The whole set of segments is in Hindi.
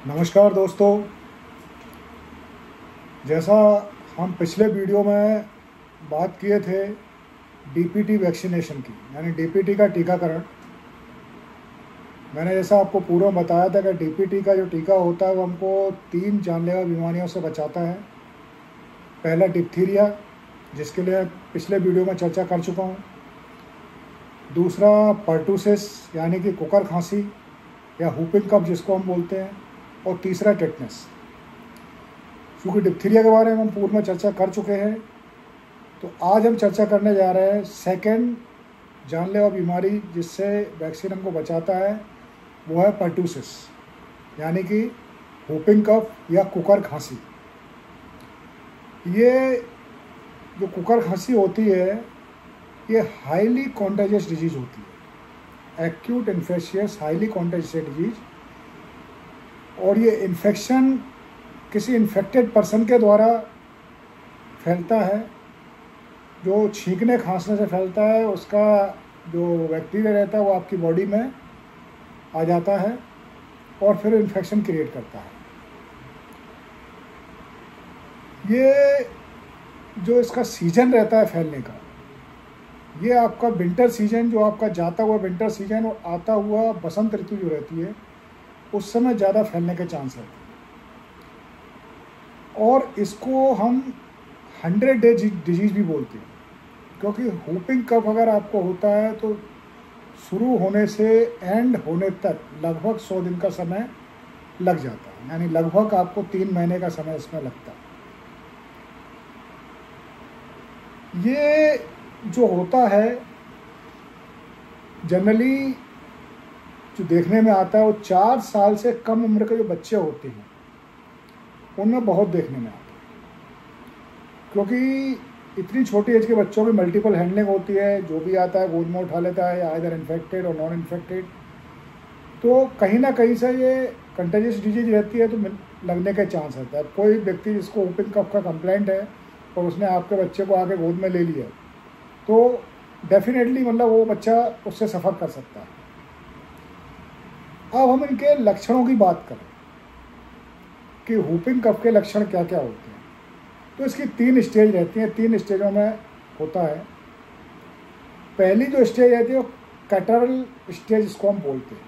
नमस्कार दोस्तों, जैसा हम पिछले वीडियो में बात किए थे डीपीटी वैक्सीनेशन की, यानी डीपीटी का टीकाकरण। मैंने जैसा आपको पूर्व में बताया था कि डीपीटी का जो टीका होता है वो हमको 3 जानलेवा बीमारियों से बचाता है। पहला डिप्थीरिया, जिसके लिए पिछले वीडियो में चर्चा कर चुका हूँ। दूसरा पर्टूसिस, यानी कि कुकर खांसी या हुपिंग कफ जिसको हम बोलते हैं। और तीसरा टेटनस। क्योंकि डिप्थीरिया के बारे में हम पूर्व में चर्चा कर चुके हैं, तो आज हम चर्चा करने जा रहे हैं सेकंड जानलेवा बीमारी जिससे वैक्सीन हमको बचाता है, वो है पर्टूसिस, यानी कि हुपिंग कफ या कुकर खांसी। ये जो कुकर खांसी होती है ये हाईली कॉन्टेजियस डिजीज़ होती है, acute infectious highly contagious disease. और ये इन्फेक्शन किसी इन्फेक्टेड पर्सन के द्वारा फैलता है, जो छींकने खांसने से फैलता है। उसका जो बैक्टीरिया रहता है वो आपकी बॉडी में आ जाता है और फिर इन्फेक्शन क्रिएट करता है। ये जो इसका सीजन रहता है फैलने का, ये आपका विंटर सीजन, जो आपका जाता हुआ विंटर सीजन और आता हुआ बसंत ऋतु जो रहती है, उस समय ज़्यादा फैलने के चांस रहते हैं। और इसको हम 100 डे डिजीज़ भी बोलते हैं, क्योंकि हुपिंग कफ अगर आपको होता है तो शुरू होने से एंड होने तक लगभग 100 दिन का समय लग जाता है, यानी लगभग आपको 3 महीने का समय इसमें लगता है। ये जो होता है जनरली जो देखने में आता है वो 4 साल से कम उम्र के जो बच्चे होते हैं उनमें बहुत देखने में आता है, क्योंकि इतनी छोटी एज के बच्चों की मल्टीपल हैंडलिंग होती है। जो भी आता है गोद में उठा लेता है, या इधर इन्फेक्टेड और नॉन इन्फेक्टेड, तो कहीं ना कहीं से ये कंटेजियस डिजीज रहती है, तो लगने के चांस रहता है। कोई व्यक्ति जिसको हुपिंग कफ का कंप्लेंट है और उसने आपके बच्चे को आके गोद में ले लिया, तो डेफिनेटली मतलब वो बच्चा उससे सफ़र कर सकता है। अब हम इनके लक्षणों की बात करें कि हुपिंग कफ के लक्षण क्या क्या होते हैं, तो इसकी 3 स्टेज रहती हैं। 3 स्टेजों में होता है। पहली जो स्टेज रहती है वो कैटरल स्टेज, इसको हम बोलते हैं।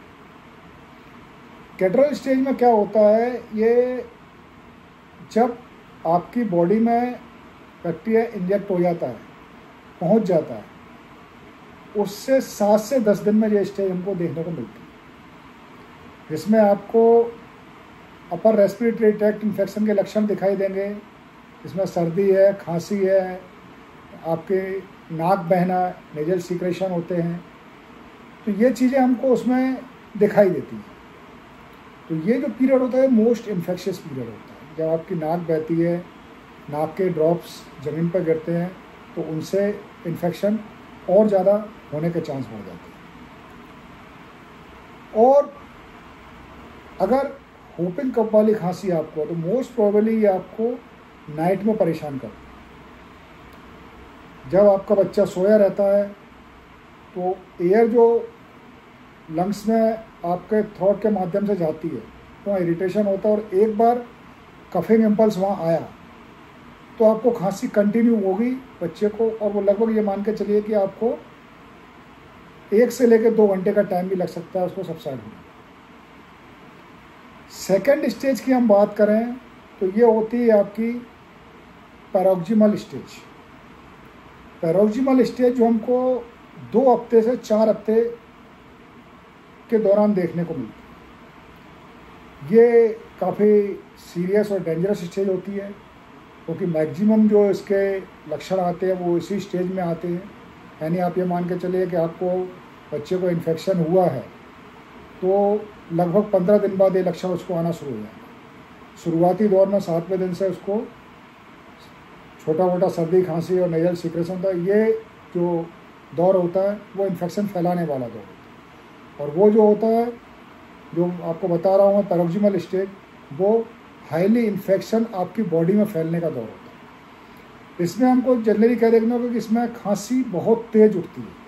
कैटरल स्टेज में क्या होता है, ये जब आपकी बॉडी में बैक्टीरिया इंजेक्ट हो जाता है, पहुंच जाता है, उससे 7 से 10 दिन में ये स्टेज हमको देखने को मिलती है, जिसमें आपको अपर रेस्पिरेटरी ट्रैक्ट इन्फेक्शन के लक्षण दिखाई देंगे। इसमें सर्दी है, खांसी है, आपके नाक बहना, नेजल सीक्रेशन होते हैं, तो ये चीज़ें हमको उसमें दिखाई देती हैं। तो ये जो पीरियड होता है मोस्ट इन्फेक्शियस पीरियड होता है, जब आपकी नाक बहती है, नाक के ड्रॉप्स ज़मीन पर गिरते हैं, तो उनसे इन्फेक्शन और ज़्यादा होने के चांस बढ़ जाते हैं। और अगर हुपिंग कफ वाली खांसी आपको, तो मोस्ट प्रोबेबली ये आपको नाइट में परेशान करती है। जब आपका बच्चा सोया रहता है तो एयर जो लंग्स में आपके थ्रोट के माध्यम से जाती है, तो वहाँ इरिटेशन होता है, और एक बार कफिंग इम्पल्स वहाँ आया तो आपको खांसी कंटिन्यू होगी बच्चे को, और वो लगभग ये मान के चलिए कि आपको 1 से लेकर 2 घंटे का टाइम भी लग सकता है उसको सबसाइड होने। सेकेंड स्टेज की हम बात करें तो ये होती है आपकी पैरोक्सिमल स्टेज। पैरोक्सिमल स्टेज जो हमको 2 हफ्ते से 4 हफ्ते के दौरान देखने को मिलती है। ये काफ़ी सीरियस और डेंजरस स्टेज होती है, क्योंकि मैक्सिमम जो इसके लक्षण आते हैं वो इसी स्टेज में आते हैं। यानी आप ये मान के चलिए कि आपको बच्चे को इन्फेक्शन हुआ है तो लगभग 15 दिन बाद ये लक्षण उसको आना शुरू हो जाएगा। शुरुआती दौर में 7वें दिन से उसको छोटा मोटा सर्दी, खांसी और नेजल सीक्रेशन होता है। ये जो दौर होता है वो इन्फेक्शन फैलाने वाला दौर होता है। और वो जो होता है, जो आपको बता रहा हूँ मैं, पैरोक्सिमल स्टेज, वो हाईली इन्फेक्शन आपकी बॉडी में फैलने का दौर होता है। इसमें हमको जनरली कह देखना होगा कि इसमें खांसी बहुत तेज उठती है।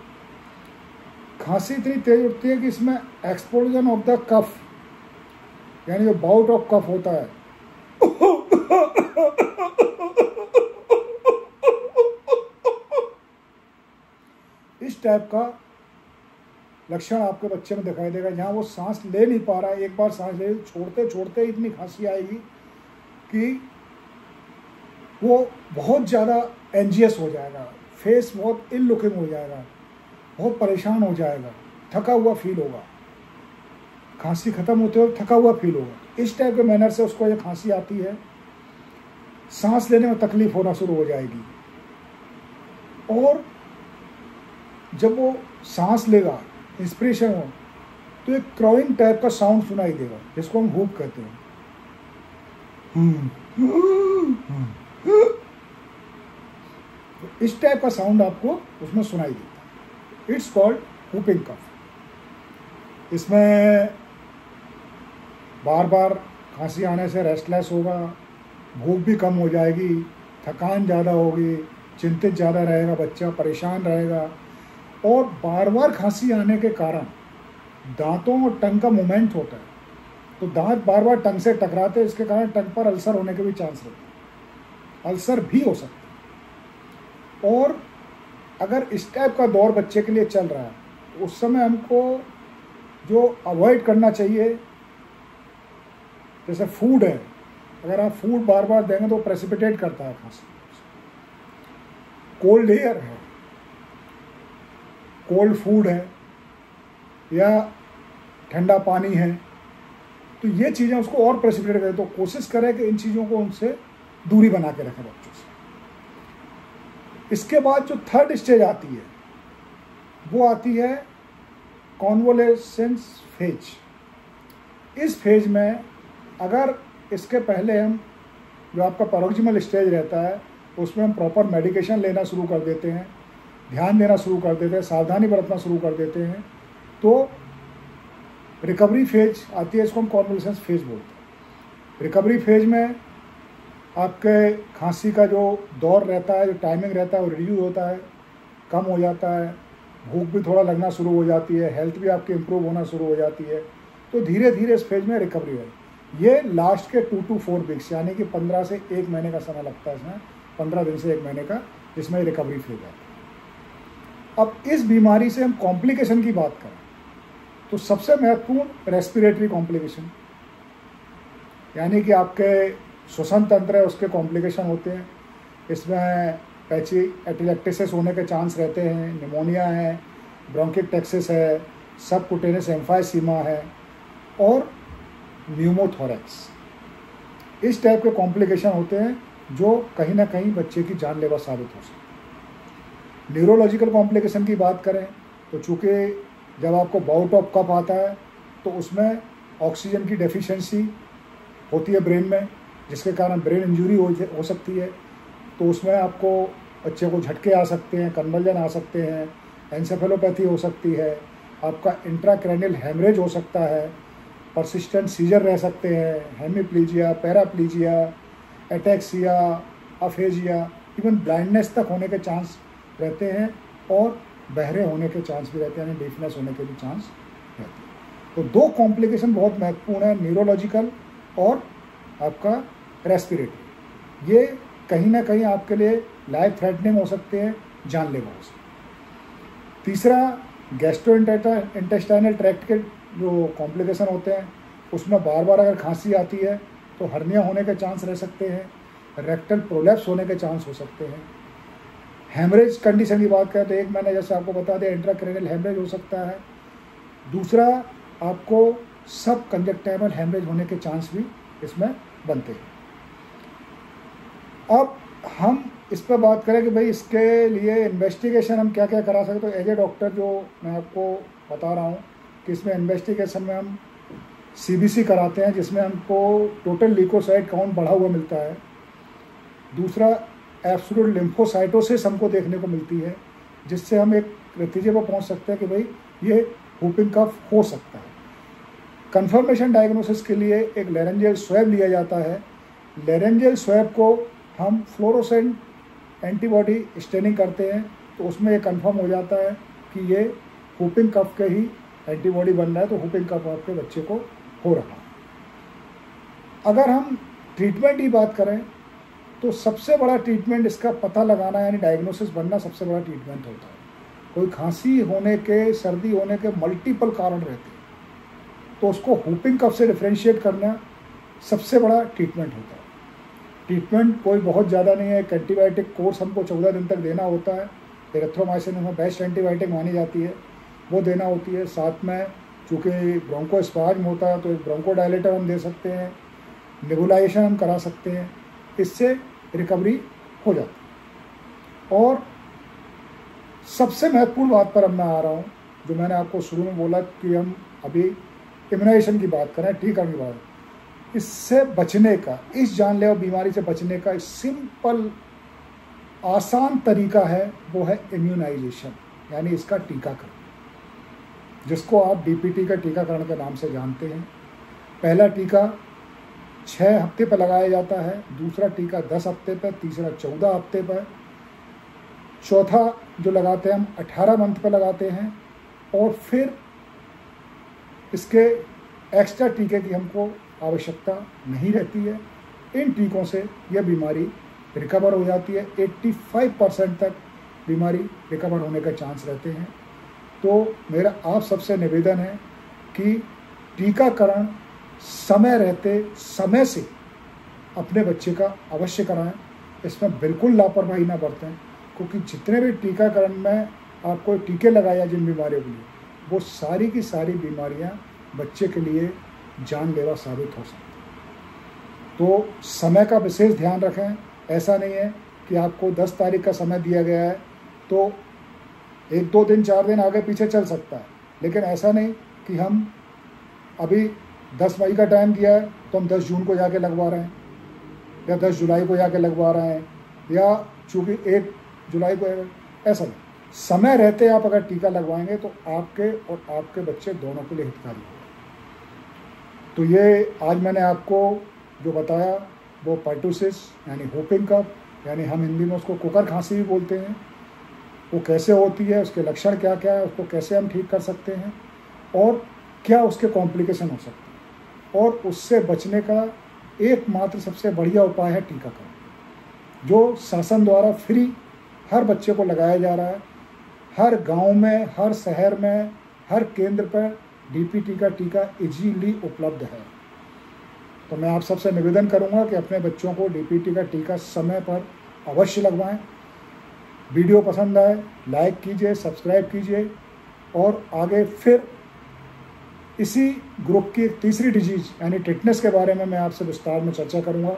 खांसी इतनी तेज उठती है कि इसमें एक्सप्लोजन ऑफ द कफ यानी जो बाउट ऑफ कफ होता है, इस टाइप का लक्षण आपके बच्चे में दिखाई देगा, जहाँ वो सांस ले नहीं पा रहा है। एक बार सांस ले छोड़ते छोड़ते इतनी खांसी आएगी कि वो बहुत ज़्यादा एंजियस हो जाएगा, फेस बहुत इल लुकिंग हो जाएगा, बहुत परेशान हो जाएगा, थका हुआ फील होगा, खांसी खत्म होते हुए थका हुआ फील होगा। इस टाइप के मैनर से उसको ये खांसी आती है, सांस लेने में तकलीफ होना शुरू हो जाएगी। और जब वो सांस लेगा, इंस्पिरेशन हो, तो एक क्राउइंग टाइप का साउंड सुनाई देगा, जिसको हम हूप कहते हैं। इस टाइप का साउंड आपको उसमें सुनाई देता है। इट्स कॉल्ड हूपिंग कफ। इसमें बार बार खांसी आने से रेस्टलेस होगा, भूख भी कम हो जाएगी, थकान ज़्यादा होगी, चिंतित ज़्यादा रहेगा, बच्चा परेशान रहेगा। और बार बार खांसी आने के कारण दांतों और टंग का मूवमेंट होता है, तो दांत बार बार टंग से टकराते हैं, इसके कारण टंग पर अल्सर होने के भी चांस रहते हैं, अल्सर भी हो सकता है। और अगर इस टाइप का दौर बच्चे के लिए चल रहा है, तो उस समय हमको जो अवॉइड करना चाहिए, जैसे फूड है, अगर आप फूड बार बार देंगे तो प्रेसिपिटेट करता है खांसी। कोल्ड एयर है, कोल्ड फूड है, या ठंडा पानी है, तो ये चीज़ें उसको और प्रेसिपिटेट करें। तो कोशिश करें कि इन चीज़ों को उनसे दूरी बना के रखें बच्चों से। इसके बाद जो थर्ड स्टेज आती है, वो आती है कॉन्वोलेसेंस फेज। इस फेज में अगर इसके पहले हम, जो आपका पैरोक्सिमल स्टेज रहता है, उसमें हम प्रॉपर मेडिकेशन लेना शुरू कर देते हैं, ध्यान देना शुरू कर देते हैं, सावधानी बरतना शुरू कर देते हैं, तो रिकवरी फेज आती है। इसको हम कॉन्वोलेसेंस फेज बोलते हैं। रिकवरी फेज में आपके खांसी का जो दौर रहता है, जो टाइमिंग रहता है, वो रिड्यूस होता है, कम हो जाता है, भूख भी थोड़ा लगना शुरू हो जाती है, हेल्थ भी आपकी इम्प्रूव होना शुरू हो जाती है। तो धीरे धीरे इस फेज में रिकवरी है। ये लास्ट के 2 to 4 वीक्स, यानी कि 15 से 1 महीने का समय लगता है इसमें, 15 दिन से 1 महीने का, जिसमें रिकवरी फेज है। अब इस बीमारी से हम कॉम्प्लिकेशन की बात करें, तो सबसे महत्वपूर्ण रेस्पिरेटरी कॉम्प्लिकेशन, यानी कि आपके श्वसन तंत्र है, उसके कॉम्प्लिकेशन होते हैं। इसमें पैची एपिलेक्टिसिस होने के चांस रहते हैं, निमोनिया है, ब्रोंकिक्टेक्सिस है, सबकुटेनियस एम्फाइसीमा है, और न्यूमोथोरैक्स। इस टाइप के कॉम्प्लिकेशन होते हैं जो कहीं ना कहीं बच्चे की जानलेवा साबित हो सकते हैं। न्यूरोलॉजिकल कॉम्प्लिकेशन की बात करें तो चूँकि जब आपको बाउट ऑफ कफ आता है, तो उसमें ऑक्सीजन की डेफिशिएंसी होती है ब्रेन में, जिसके कारण ब्रेन इंजरी हो सकती है। तो उसमें आपको बच्चे को झटके आ सकते हैं, कन्वल्जन आ सकते हैं, एंसेफेलोपैथी हो सकती है, आपका इंट्राक्रैनियल हेमरेज हो सकता है, परसिस्टेंट सीजर रह सकते हैं, hemiplegia, पैराप्लीजिया, ataxia, aphasia, even blindness तक होने के चांस रहते हैं, और बहरे होने के चांस भी रहते हैं, यानी डीफनेस होने के भी चांस रहते हैं। तो 2 कॉम्प्लिकेशन बहुत महत्वपूर्ण है, न्यूरोलॉजिकल और आपका रेस्पिरेटरी। ये कहीं ना कहीं आपके लिए लाइफ थ्रेटनिंग हो सकते हैं, जानलेवा हो सकते हैं। तीसरा, गैस्ट्रो इंटेस्टाइनल ट्रैक्ट के जो कॉम्प्लिकेशन होते हैं, उसमें बार बार अगर खांसी आती है तो हर्निया होने के चांस रह सकते हैं, रेक्टल प्रोलैप्स होने के चांस हो सकते हैं। हेमरेज कंडीशन की बात करें तो एक मैंने जैसे आपको बता दिया, इंट्राक्रैनियल हेमरेज हो सकता है। दूसरा, आपको सब कंजक्टाइवल हेमरेज होने के चांस भी इसमें बनते हैं। अब हम इस पर बात करें कि भाई इसके लिए इन्वेस्टिगेशन हम क्या क्या करा सकते। तो एज ए डॉक्टर जो मैं आपको बता रहा हूँ कि इसमें इन्वेस्टिगेशन में हम CBC कराते हैं, जिसमें हमको टोटल ल्यूकोसाइट काउंट बढ़ा हुआ मिलता है। दूसरा, एब्सोल्यूट लिम्फोसाइटोसिस हमको देखने को मिलती है, जिससे हम एक नतीजे पर पहुँच सकते हैं कि भाई ये वूपिंग कफ हो सकता है। कंफर्मेशन डायग्नोसिस के लिए एक लेरेंजियल स्वैब लिया जाता है। लेरेंजियल स्वैब को हम फ्लोरोसेंट एंटीबॉडी स्टेनिंग करते हैं, तो उसमें ये कंफर्म हो जाता है कि ये वूपिंग कफ के ही एंटीबॉडी बन रहा है, तो वूपिंग कफ आपके बच्चे को हो रहा है। अगर हम ट्रीटमेंट की बात करें तो सबसे बड़ा ट्रीटमेंट इसका पता लगाना यानी डायग्नोसिस बनना सबसे बड़ा ट्रीटमेंट होता है। कोई खांसी होने के, सर्दी होने के मल्टीपल कारण रहते हैं, तो उसको व्हूपिंग कफ से डिफ्रेंशिएट करना सबसे बड़ा ट्रीटमेंट होता है। ट्रीटमेंट कोई बहुत ज़्यादा नहीं है, एक एंटीबायोटिक कोर्स हमको 14 दिन तक देना होता है। एरिथ्रोमाइसिन में बेस्ट एंटीबायोटिक मानी जाती है, वो देना होती है। साथ में चूँकि ब्रोंकोस्पाज्म होता है तो एक ब्रोंकोडायलेटर हम दे सकते हैं, नेबुलाइजेशन हम करा सकते हैं, इससे रिकवरी हो जाती है। और सबसे महत्वपूर्ण बात पर अब मैं आ रहा हूँ, जो मैंने आपको शुरू में बोला कि हम अभी इम्यूनाइजेशन की बात करें, टीका की बात, इससे बचने का, इस जानलेवा बीमारी से बचने का सिंपल आसान तरीका है, वो है इम्यूनाइजेशन यानी इसका टीकाकरण, जिसको आप डीपीटी का टीकाकरण के नाम से जानते हैं। पहला टीका 6 हफ्ते पर लगाया जाता है, दूसरा टीका 10 हफ्ते पर, तीसरा 14 हफ्ते पर, चौथा जो लगाते हैं हम 18 मंथ पर लगाते हैं, और फिर इसके एक्स्ट्रा टीके की हमको आवश्यकता नहीं रहती है। इन टीकों से यह बीमारी रिकवर हो जाती है। 85% तक बीमारी रिकवर होने का चांस रहते हैं। तो मेरा आप सबसे निवेदन है कि टीकाकरण समय रहते समय से अपने बच्चे का अवश्य कराएं, इसमें बिल्कुल लापरवाही ना बरतें, क्योंकि जितने भी टीकाकरण में आपको टीके लगाए जिन बीमारियों के लिए, वो सारी की सारी बीमारियां बच्चे के लिए जानलेवा साबित हो सकती हैं। तो समय का विशेष ध्यान रखें। ऐसा नहीं है कि आपको 10 तारीख का समय दिया गया है तो 1, 2 दिन 4 दिन आगे पीछे चल सकता है, लेकिन ऐसा नहीं कि हम अभी 10 मई का टाइम दिया है तो हम 10 जून को जाके लगवा रहे हैं, या 10 जुलाई को जाके लगवा रहे हैं, या चूँकि 1 जुलाई को, ऐसा नहीं। समय रहते आप अगर टीका लगवाएंगे तो आपके और आपके बच्चे दोनों के लिए हितकारी होगा। तो ये आज मैंने आपको जो बताया वो पर्टुसिस यानी व्हूपिंग कफ, यानी हम हिंदी में उसको कुकर खांसी भी बोलते हैं, वो कैसे होती है, उसके लक्षण क्या क्या है, उसको कैसे हम ठीक कर सकते हैं, और क्या उसके कॉम्प्लिकेशन हो सकते हैं, और उससे बचने का एकमात्र सबसे बढ़िया उपाय है टीकाकरण, जो शासन द्वारा फ्री हर बच्चे को लगाया जा रहा है। हर गांव में, हर शहर में, हर केंद्र पर डीपीटी का टीका इजीली उपलब्ध है। तो मैं आप सबसे निवेदन करूंगा कि अपने बच्चों को डीपीटी का टीका समय पर अवश्य लगवाएं। वीडियो पसंद आए लाइक कीजिए, सब्सक्राइब कीजिए, और आगे फिर इसी ग्रुप की एक तीसरी डिजीज यानी टिटनेस के बारे में मैं आपसे विस्तार में चर्चा करूंगा।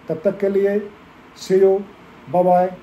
तब तक के लिए सी यू, बाय बाय।